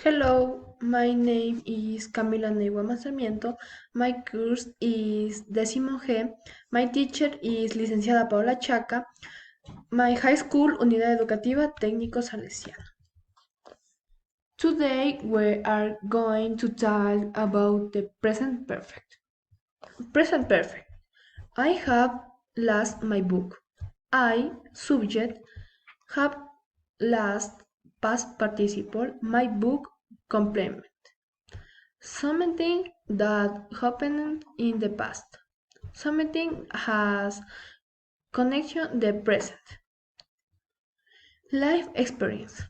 Hello, my name is Camila Neigua Mazamiento. My course is Décimo G. My teacher is licenciada Paola Chaca. My high school, Unidad Educativa Técnico Salesiano. Today we are going to talk about the present perfect. Present perfect. I have lost my book. I, subject, have lost past participle, my book, complement. Something that happened in the past. Something has connection the present. Life experience.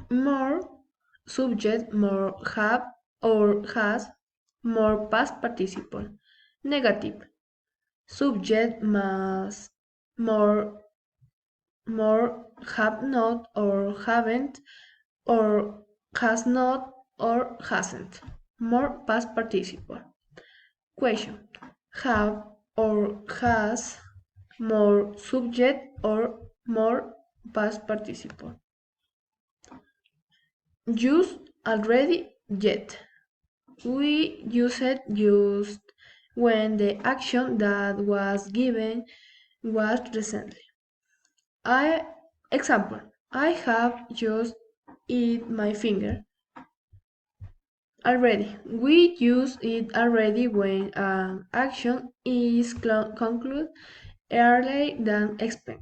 More subject, more have or has, more past participle. Negative. Subject must more have not or haven't or has not or hasn't. More past participle. Question. Have or has more subject or more past participle. Used already yet. We use it used when the action that was given was recently. Example. I have just eat my finger. Already. We use it already when an action is concluded earlier than expect.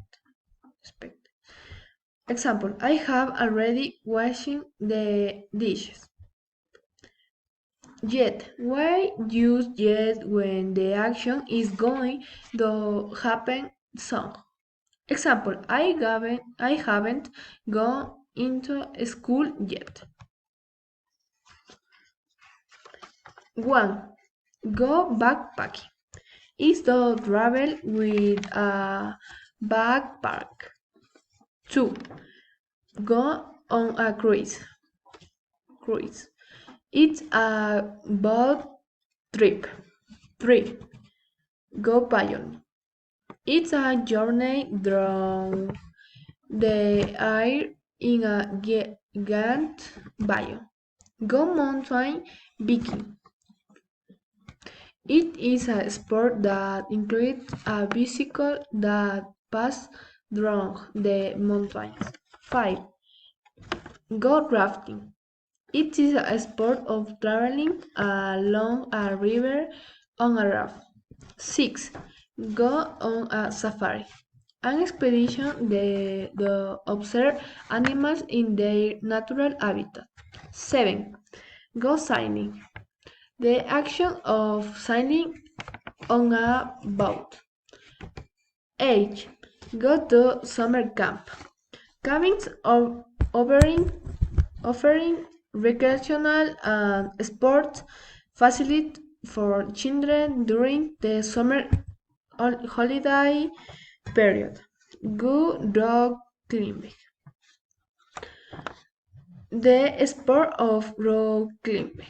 Example, I have already washing the dishes. Yet, why use yet when the action is going to happen soon? Example, I haven't gone into school yet. 1. Go backpacking. Is to travel with a backpack. 2. Go on a cruise. It's a boat trip. 3. Go pioneer. It's a journey through the air in a giant bio. Go mountain biking. It is a sport that includes a bicycle that passes through the mountains. 5. Go rafting. It is a sport of traveling along a river on a raft. 6. Go on a safari. An expedition to observe animals in their natural habitat. 7. Go sailing. The action of sailing on a boat. 8. Go to summer camp. Cabins offering recreational and sports facilities for children during the summer holiday period. Go rock climbing. The sport of rock climbing.